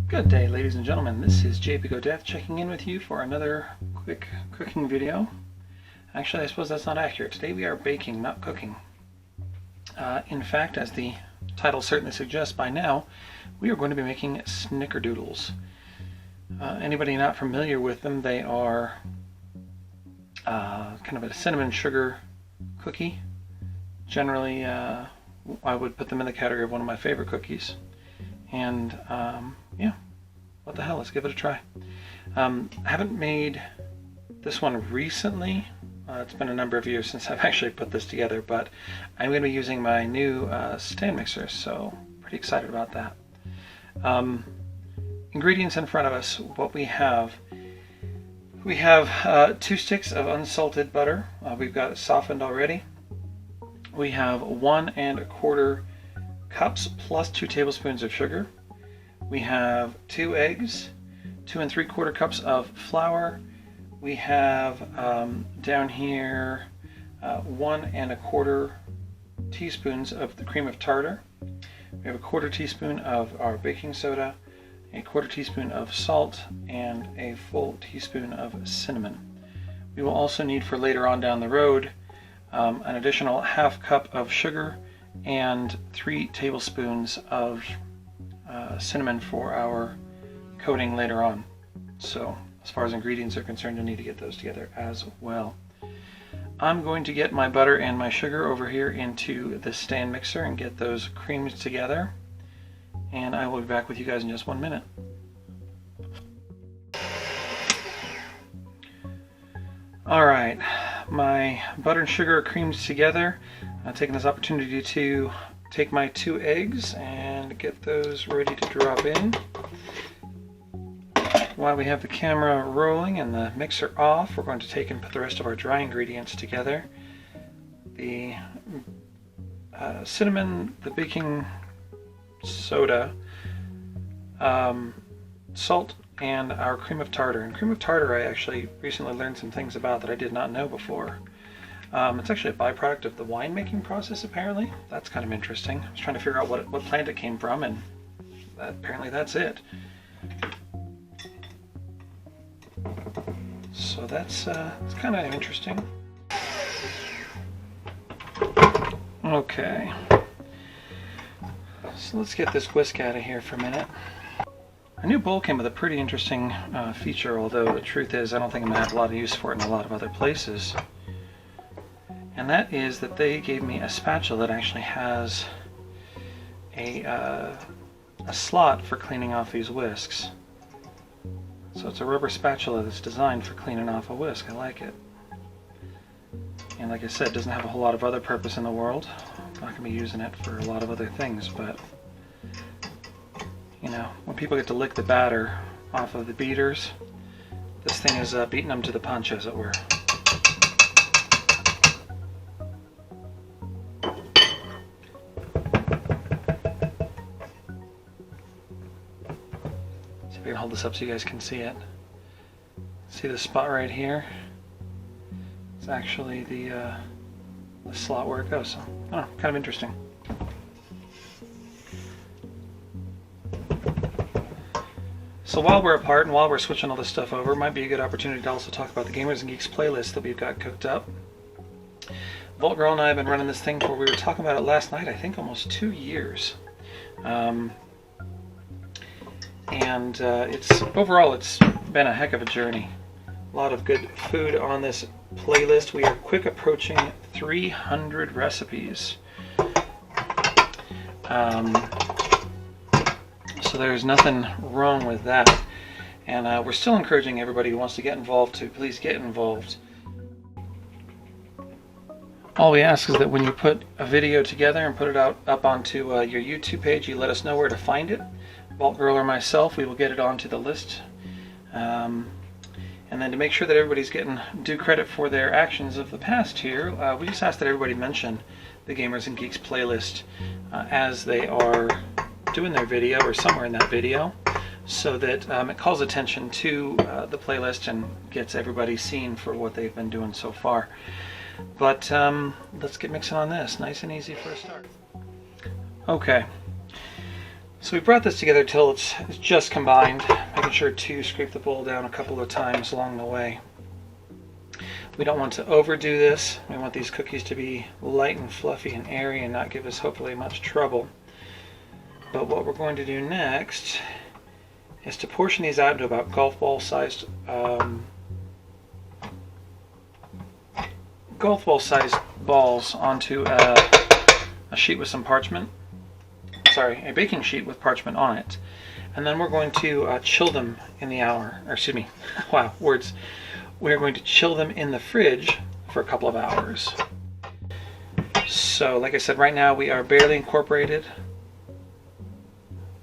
Good day, ladies and gentlemen. This is Japic checking in with you for another quick cooking video. Actually, I suppose that's not accurate. Today we are baking, not cooking. In fact, as the title certainly suggests by now, we are going to be making Snickerdoodles. Anybody not familiar with them, they are kind of a cinnamon sugar cookie. Generally, I would put them in the category of one of my favorite cookies. And yeah, what the hell, let's give it a try. I haven't made this one recently. It's been a number of years since I've actually put this together, but I'm going to be using my new stand mixer, so pretty excited about that. Ingredients in front of us, what we have 2 sticks of unsalted butter. We've got it softened already. We have 1 1/4 cups plus 2 tablespoons of sugar. We have 2 eggs, 2 3/4 cups of flour. We have down here 1 1/4 teaspoons of the cream of tartar. We have a 1/4 teaspoon of our baking soda, a 1/4 teaspoon of salt, and a full teaspoon of cinnamon. We will also need for later on down the road an additional 1/2 cup of sugar and 3 tablespoons of cinnamon for our coating later on. So as far as ingredients are concerned, you'll need to get those together as well. I'm going to get my butter and my sugar over here into the stand mixer and get those creams together, and I will be back with you guys in just 1 minute. Alright, my butter and sugar are creamed together. I'm taking this opportunity to take my 2 eggs and get those ready to drop in. While we have the camera rolling and the mixer off, we're going to take and put the rest of our dry ingredients together. The cinnamon, the baking soda, salt, and our cream of tartar. And cream of tartar I actually recently learned some things about that I did not know before. It's actually a byproduct of the winemaking process, apparently. That's kind of interesting. I was trying to figure out what plant it came from, and apparently that's it. So that's it's kind of interesting. Okay. So let's get this whisk out of here for a minute. Our new bowl came with a pretty interesting feature, although the truth is I don't think I'm going to have a lot of use for it in a lot of other places. And that is that they gave me a spatula that actually has a slot for cleaning off these whisks. So it's a rubber spatula that's designed for cleaning off a whisk. I like it. And like I said, it doesn't have a whole lot of other purpose in the world. I'm not going to be using it for a lot of other things, but you know, when people get to lick the batter off of the beaters, this thing is beating them to the punch, as it were. See if I can hold this up so you guys can see it. See the spot right here? It's actually the slot where it goes. So, I don't know, kind of interesting. So while we're apart and while we're switching all this stuff over, it might be a good opportunity to also talk about the Gamers and Geeks playlist that we've got cooked up. Vault Girl and I have been running this thing for, we were talking about it last night, I think almost 2 years. Overall it's been a heck of a journey. A lot of good food on this playlist. We are quick approaching 300 recipes. So there's nothing wrong with that. And we're still encouraging everybody who wants to get involved to please get involved. All we ask is that when you put a video together and put it up onto your YouTube page, you let us know where to find it. Vault Girl or myself, we will get it onto the list. And then to make sure that everybody's getting due credit for their actions of the past here, we just ask that everybody mention the Gamers and Geeks playlist as they are doing their video or somewhere in that video, so that it calls attention to the playlist and gets everybody seen for what they've been doing so far. But let's get mixing on this, nice and easy for a start. Okay, So we brought this together till it's just combined, making sure to scrape the bowl down a couple of times along the way. We don't want to overdo this. We want these cookies to be light and fluffy and airy and not give us hopefully much trouble. But what we're going to do next is to portion these out into about golf ball sized balls onto a sheet with some parchment. Sorry, a baking sheet with parchment on it. And then we're going to chill them in the hour, or excuse me, wow, words. We're going to chill them in the fridge for a couple of hours. So, like I said, right now we are barely incorporated.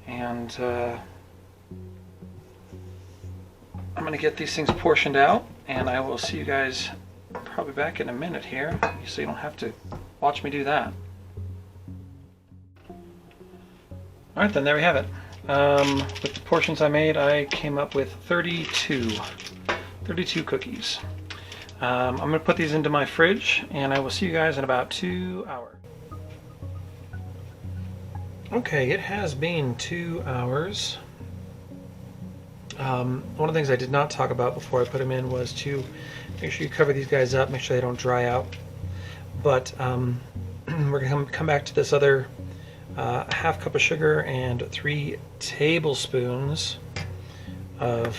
And I'm going to get these things portioned out, and I will see you guys probably back in a minute here, so you don't have to watch me do that. Alright, then there we have it. With the portions I made, I came up with 32 cookies. I'm going to put these into my fridge, and I will see you guys in about 2 hours. Okay, it has been 2 hours. One of the things I did not talk about before I put them in was to make sure you cover these guys up, make sure they don't dry out. But we're going to come back to this other half cup of sugar and 3 tablespoons of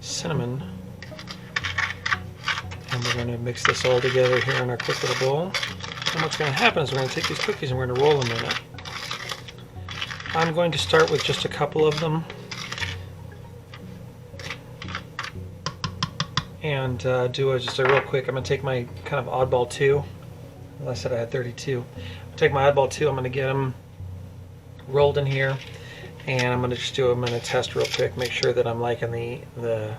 cinnamon. And we're going to mix this all together here in our quick little bowl. And what's going to happen is we're going to take these cookies and we're going to roll them in it. I'm going to start with just a couple of them and do just a real quick. I'm going to take my kind of oddball 2. Well, I said I had 32. I'll take my oddball 2. I'm going to get them rolled in here, and I'm going to just I'm going to test real quick, make sure that I'm liking the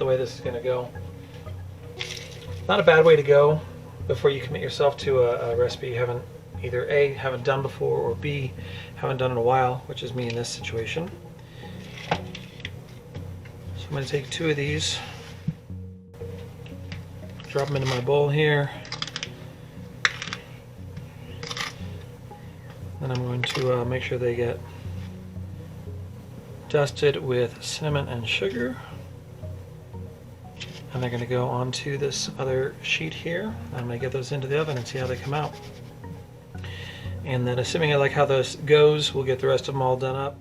way this is going to go. Not a bad way to go before you commit yourself to a recipe you haven't either A, haven't done before, or B, haven't done in a while, which is me in this situation. So I'm going to take 2 of these, drop them into my bowl here. Then I'm going to make sure they get dusted with cinnamon and sugar. And they're going to go onto this other sheet here. I'm going to get those into the oven and see how they come out. And then, assuming I like how this goes, we'll get the rest of them all done up.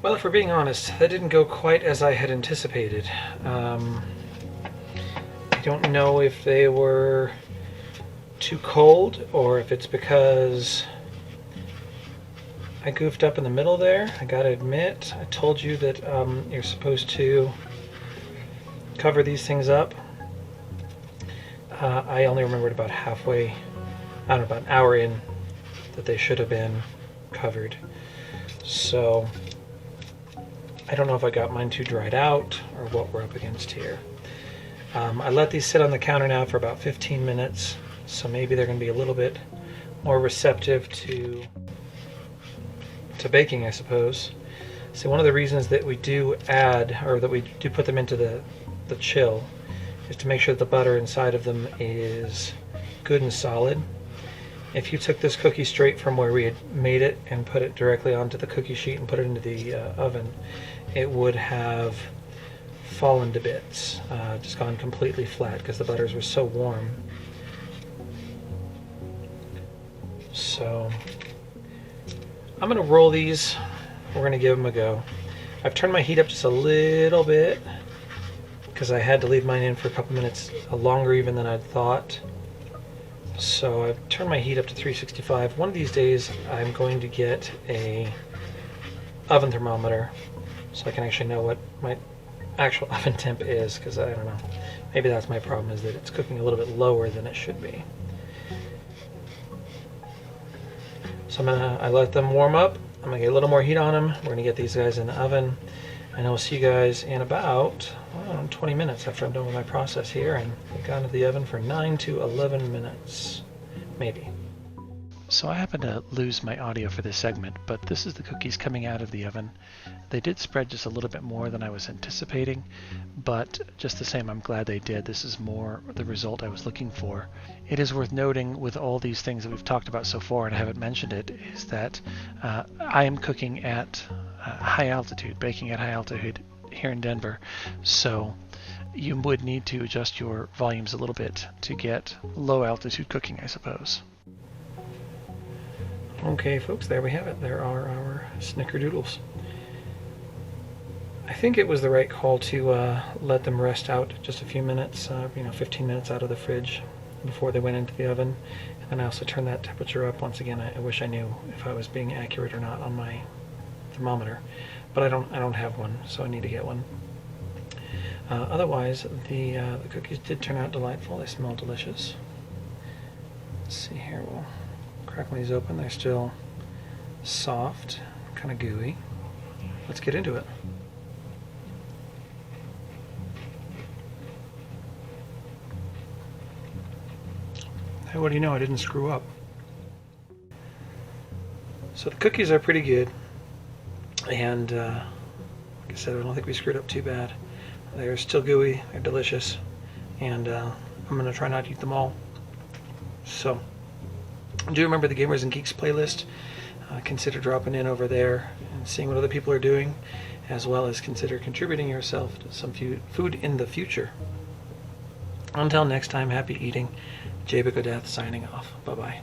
Well, if we're being honest, that didn't go quite as I had anticipated. I don't know if they were too cold or if it's because I goofed up in the middle there. I gotta admit, I told you that you're supposed to cover these things up. I only remembered about halfway, I don't know, about an hour in, that they should have been covered. So I don't know if I got mine too dried out or what we're up against here. I let these sit on the counter now for about 15 minutes, so maybe they're going to be a little bit more receptive to baking, I suppose. So one of the reasons that we do add, or that we do put them into the chill, is to make sure that the butter inside of them is good and solid. If you took this cookie straight from where we had made it and put it directly onto the cookie sheet and put it into the oven, it would have fallen to bits, just gone completely flat because the butters were so warm. So I'm going to roll these. We're going to give them a go. I've turned my heat up just a little bit because I had to leave mine in for a couple minutes longer even than I'd thought. So I've turned my heat up to 365. One of these days I'm going to get a oven thermometer so I can actually know what my actual oven temp is, because I don't know, maybe that's my problem, is that it's cooking a little bit lower than it should be. So I let them warm up. I'm gonna get a little more heat on them. We're gonna get these guys in the oven, and I'll see you guys in about 20 minutes after I'm done with my process here, and we've gone to the oven for 9 to 11 minutes, maybe. So I happened to lose my audio for this segment, but this is the cookies coming out of the oven. They did spread just a little bit more than I was anticipating, but just the same, I'm glad they did. This is more the result I was looking for. It is worth noting with all these things that we've talked about so far, and I haven't mentioned it, is that I am cooking at high altitude, baking at high altitude here in Denver, so you would need to adjust your volumes a little bit to get low altitude cooking, I suppose. Okay, folks, there we have it. There are our Snickerdoodles. I think it was the right call to let them rest out just a few minutes, 15 minutes out of the fridge before they went into the oven. And I also turned that temperature up. Once again, I wish I knew if I was being accurate or not on my thermometer, but I don't have one, so I need to get one. Otherwise, the cookies did turn out delightful. They smell delicious. Let's see here. We'll crack these open. They're still soft, kind of gooey. Let's get into it. Hey, what do you know? I didn't screw up. So the cookies are pretty good, and like I said, I don't think we screwed up too bad. They're still gooey. They're delicious, and I'm going to try not to eat them all. So do remember the Gamers and Geeks playlist. Consider dropping in over there and seeing what other people are doing, as well as consider contributing yourself to some food in the future. Until next time, happy eating. Japic signing off. Bye-bye.